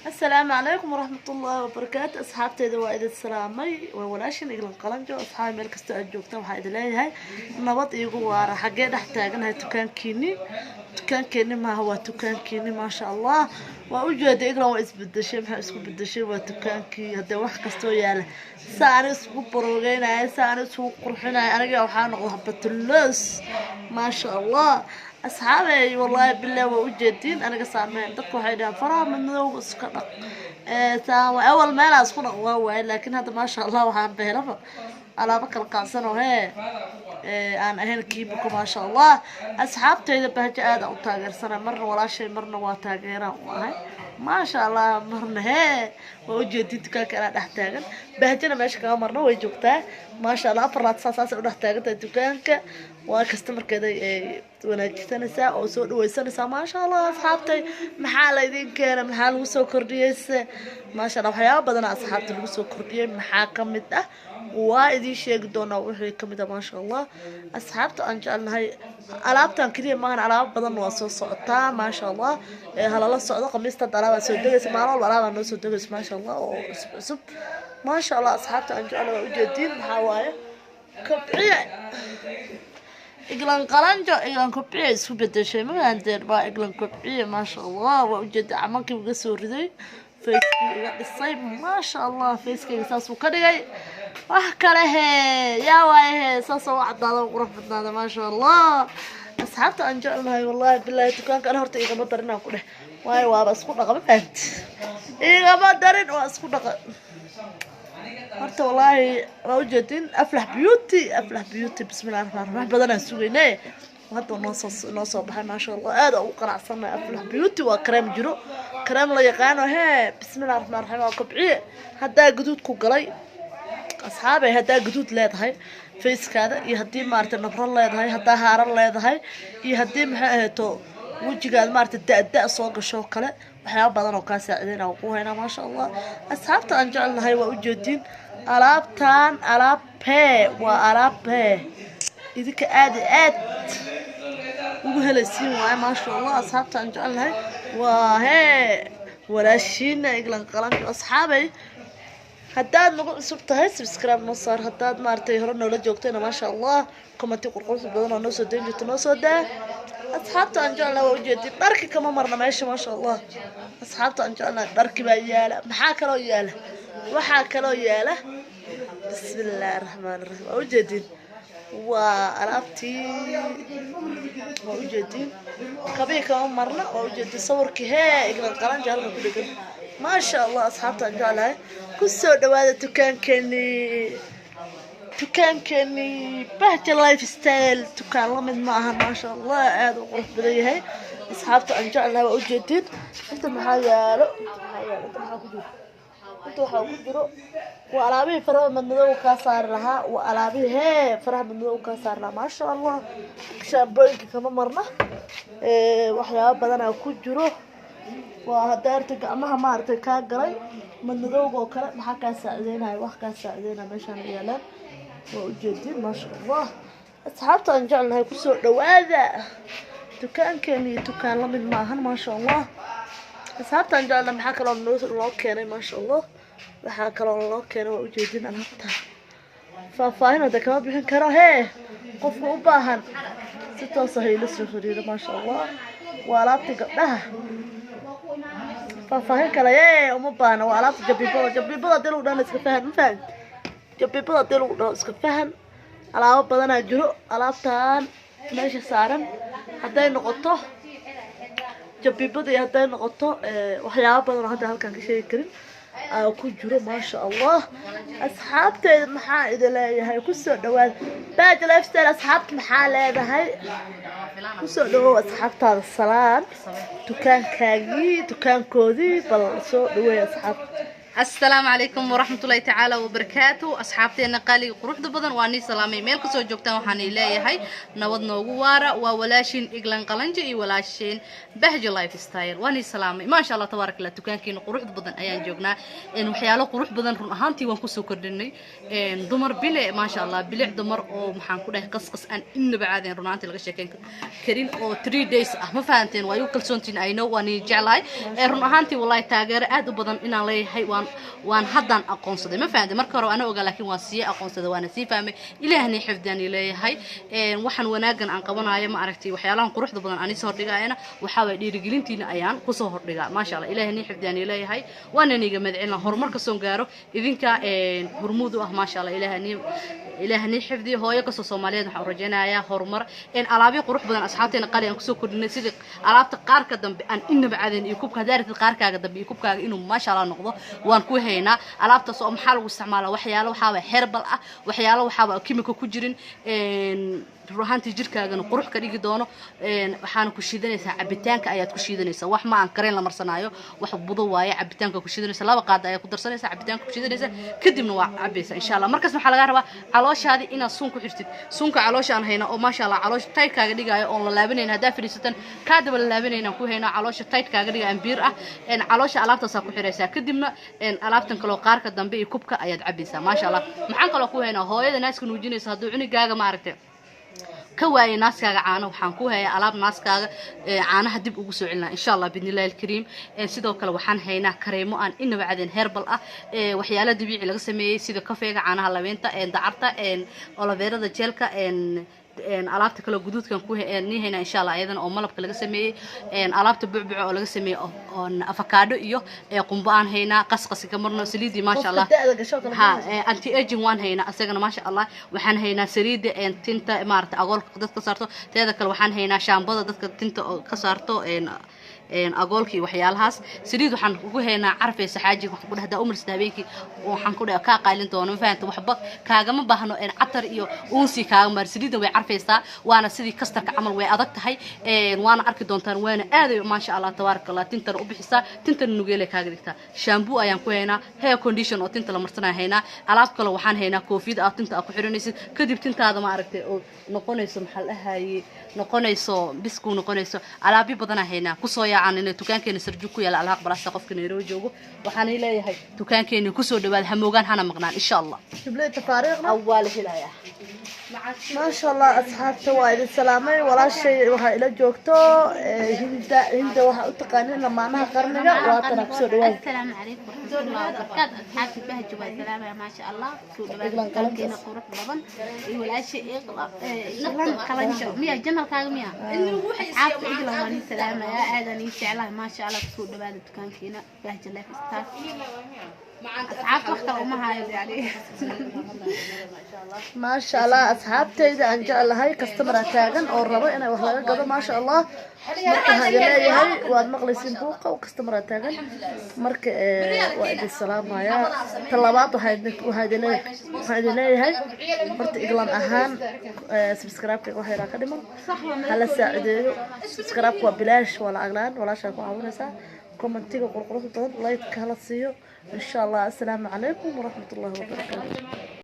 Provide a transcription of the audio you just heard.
السلام عليكم ورحمة الله وبركاته. أصحابتي وايد السلامي وولاشين إقلن قلنجو أصحابي ملك استأجوكتا وحايد ليهاي نبض يقوارا حقين احتاجنها تكان كيني ما هو تكان كيني ما شاء الله وأوجد إقلن وإسبدشي محا إسكو بدشي وتكان كي هدا wax kasto yaala saan isku borogeynaay saan isku qurxinaay aniga waxaan noqday habatulos ma sha Allah أصحابي والله بالله وجدين أنا قصامين دكوا حيدا فرا من ذو سكرق أول ما أنا أسكن قوي لكن هذا ما شاء الله وحان بهرفة على بكر قاصنا وهي أنا هنا كيبكم ما شاء الله أصحاب تيجي بهجة هذا وتاجر سنة مرة ولا شيء مرة وتاجرنا وهاي ما شاء الله مرنا هي وجدين تكاك أنا أحتاجن بهجنا ماشي كمان مرة ويجوكته ما شاء الله فرات ساس ونحتاج تكانك وكاستمر كذا ونجتنسا أو سود ويسنسا ما شاء الله أصحابتي محل يدين كان محل وسو كرديس ما شاء الله حياة بدنا أصحابتي وسو كرديس محاكم متى وايدي شيء قدونا وحي كمدا ما شاء الله أصحابتي أنجلنا هاي ألعبتان كذي ما أنا ألعب بدنا وسو صعطة ما شاء الله هلا لا صعطة قميص تدرب سودجس ما الله ولا ما سودجس ما شاء الله سب ما شاء الله أصحابتي أنجلنا وجدين حوايا كبعية إقلان قلنجو إقلان كبعية سوبة شيء ما عندي ربا إقلان كبعية ما شاء الله وجد عمانك بقصور ذي فيسكي الصيب ما شاء الله فيسكي ساس وكذا وحكى له يا وايه ساس وعد هذا وغرفتنا هذا ما شاء الله أصحابت أنجلنا هاي والله بالله تكون كان هرت إيقا مدرنا كله واي وابس كنا قبلت إيقا مدرن واسكنا horta والله موجودين أفلح بيوتي بسم الله الرحمن الرحيم بدنا سويناه وهذا نص بحال ما شاء الله هذا وقرع صرنا أفلح بيوتي وكريم جرو كريم لا يقانو هي بسم الله الرحمن الرحيم وكبعي هدا قدود كوغلي أصحابي هدا قدود ليدهاي فيس كذا يهدي مارت نبر ليدهاي هدا هار ليدهاي يهدي محاهتو وجهاد مارت الداء سوق الشوكله waxyaabo badan oo ka saacideena oo ku hayna ma sha Allah asxaabta aan jecelnahay waa u jeedin alaabtan waa alaabhe idinka aad ugu helaysiin waay ma sha Allah asxaabta aan jecelnahay waa walaashiina iglan qalanka asxaabay haddaad nagu cusub tahay subscribe noo saar haddaad maartay hore noola joogtayna ma sha Allah comment qurqurx badan oo noo soo deyn jirto noo soo daa أصحابته أنجلنا وجدي درك كم مرة ماشي ما شاء الله أصحابته أنجلنا درك بياله محاكلوا ياله وحاكلوا ياله بسم الله الرحمن الرحيم وجدي وألعبتي وجدي كبير كم مرة وجدي صورك هاي إقرأ القرآن جالنا كل ما شاء الله أصحابته أنجلنا كل سود هذا تكان كاني بهجة لايف ستايل تكان لمن معها ما شاء الله هذا وقرف بديهاي أصحابته أنجعلنا وأجدين أنت محايا أنت محاكجرو وألعابي فرح من ذو كاسار لها وألعابي فرح من ذو كاسار لها ما شاء الله شابويك كما مرنا وحياة بدنا كجرو وهدارتك أمها مارتك كاقري من ذو وكلا محاكا ساعدينها وحكا ساعدينها مشان ريالان وجدين ما شاء الله أصحابته أنجعلنا كسر دوادة تكان كاني تكان لمن معهن ما شاء الله أصحابته أنجعلنا محاكرا الله كان ما شاء الله محاكرا الله كان وجدين أنا فاهين هذا كمان بيحن كرا قف وباهن ستة صهيل السفرية ما شاء الله وعلابتي قبلها فاهين كرا ومباهن وعلابتي جبيبولا دلو دانا اسكفاهن مفاهن جبيبولا دلو دانا اسكفاهن alaabo badan jiro alaabtan meesha saaran haday noqoto jabibada haday noqoto waxyaabo badan hadda halkan ka sheegi karin ku jiro ma sha Allah asxaabteeda maxaa idin leeyahay ku soo dhawaad baaj lifestyle asxaabta maxaa leedahay ku soo dhawaad asxaabtaada salaan dukaankoodii bal soo dhaweey asxaab السلام عليكم ورحمة الله تعالى وبركاته أصحابتنا قالي قروح بدن واني سلامي ميلك سو جوجتان وحاني leeyahay nabad noogu waara waa walaashin iglan qalanjo iyo walaashin bahjo life style wani salaamay ma sha Allah tabaarak Allah dukaankiina qurux badan ayaan joognaa in waxyaalo qurux badan run ahaantii waan ku soo kordhinay dumar bile ma sha Allah bilic dumar oo maxaan ku dhahay qasqas aan inaba caadeen run ahaantii laga sheekeyn karin oo 3 days ah ma fahanteen waa kalsoontiin I know wani jeclahay run ahaantii wallahi taageero aad u badan inaan leeyahay waan haddaan aqoonsaday ma fahanteen marka hore ana ogaa laakiin waan sii aqoonsaday waana sii fahmay ilaahni xifdani leeyahay waxaan wanaagan aan qabanayo ma aragtay waxyaalahan quruxda badan aan soo hordhigaayna waxa way dhiirigelintiina ayaan ku soo hordhigaa ma sha Allah ilaahni xifdani leeyahay waana niga madcina horumarka soo gaaro idinka hormuud u ah ma sha Allah ilaahni xifdi hooyo ka soo Soomaaliyeed waxaan rajaynayaa horumar alaabyo qurux badan asxaabteena qali aan ku soo kordhinay sidii alaabta qaarka dambe aan inaba caadeen iyo kubka daarid qaarkaaga dambe iyo kubkaaga inuu ma sha Allah noqdo waan ku haynaa alaabtaas oo maxaa lagu isticmaalaa waxyaalo waxa herbal ah waxyaalo waxa kiimiko ku jirin ruuxantii jirkaagana qurux ka dhigi doono waxaan ku shiidanaysaa cabitaanka ayaad ku shiidanaysaa wax ma aan kareen la marsanaayo wax budo waaye cabitaanka ku shiidanaysaa laba qaad ayaa ku darsanaysaa cabitaanka ku shiidanaysaa kadibna waa cabaysaa insha Allah markaas waxa laga rabaa calooshaadi inaad suun ku xirtid suunka caloosha aan hayna oo ma sha Allah caloosh tight kaaga dhigayo oo la laabanayna hadaa firiisatan ka daba la laabanayna ku hayna caloosha tight kaaga dhigayo ambiir ah caloosha alaabtaas ku xiraysaa kadibna alaabtan kale oo qaarka dambe iyo kubka ayaad cabaysaa ma sha Allah maxaan kale ku hayna hooyada naaska nuujinaysa haduu cunigaaga ma aragtay كواي ناس كاغا عانا وحان كو هيا ألاب ناس كاغا عانا هدب ugu soo cilnaa insha Allah bidni Allah الكريم sidoo kale waxaan haynaa kareemo aan inaba caadeen herbal ah waxyaalo dabiici laga sameeyay sida kafeega caanaha labeenta dacarta oloveerada jeelka alaabta kale guduudkan ku heynaa insha Allah ayadan oo malabka laga sameeyay alaabta bucbuc oo laga sameeyay oo avocado iyo qumbo aan haynaa qasqasi ka marno saliidi ma sha Allah ha anti aging waan haynaa asagana ma sha Allah waxaan haynaa saliida tinta maarta agoolka dadka saarto teeda kale waxaan haynaa shaambada dadka tinta ka saarto agoolkii waxyaalahaas saliid waxaan ugu haynaa carfaysa xaaji waxaan ku dhahdaa umar sadabeenkii waxaan ku dhahay ka qaylin doono faanta waxba kaaga ma baahno catar iyo uunsi kaaga mar saliidan way carfaysaa waana sidii kastarka camal way adag tahay waana arki doontaan waana aad ma sha Allah tabaaraka Allah tintan u bixisaa tintan nugeelay kaaga dhigtaa shampoo ayaan ku haynaa hair condition oo tinta la marsanaa haynaa alaab kale waxaan haynaa koofiyada aad tinta ku xiranaysid kadib tintaada ma aragtay oo noqonayso maxal ahaayay noqonayso bisku noqonayso alaabyo badan haynaa ku soo yaacaan in dukaankeena sarju ku yaala alaaq balaasta qofka Nairobi joogo waxaan leeyahay dukaankeena ku soo dhawaad hamoogan hana maqnaan insha Allah jiblee tafaariiqna awwal hilaya ما شاء الله أصحابته وايد السلامة ولا شيء وها إلى جوكتو هند وها أتقانين لما أنا قرننا وأتنا بسود وايد. السلام عليكم ورحمة الله وبركاته أصحابتي بهجوا السلامة ما شاء الله سود وايد كنا قرط لبن ولا شيء يقلق كلانشو مية جمل كاغمية أصحابتي إجلا ماني سلامة يا آذاني شعلا ما شاء الله سود وايد كان كنا بهجوا الله في ستار أصحابتي وقتها وما هاي يعني ما شاء الله أصحابتي إذا أن جاء الله هاي كاستمر تاجن أو الربع أنا وهلا قبل ما شاء الله مركه هاي هاي واد مغلسين بوقة وكاستمر تاجن مركه وعد السلام يا طلبات وهذه ليه هاي مرت إقلام أهان سبسكرايب وهاي راكدمن هلا ساعدوا سبسكرايب وبلاش ولا أغلان ولا شيء وعاونا سا كومنتي وقرقرة لايك هلا سيو إن شاء الله السلام عليكم ورحمة الله وبركاته.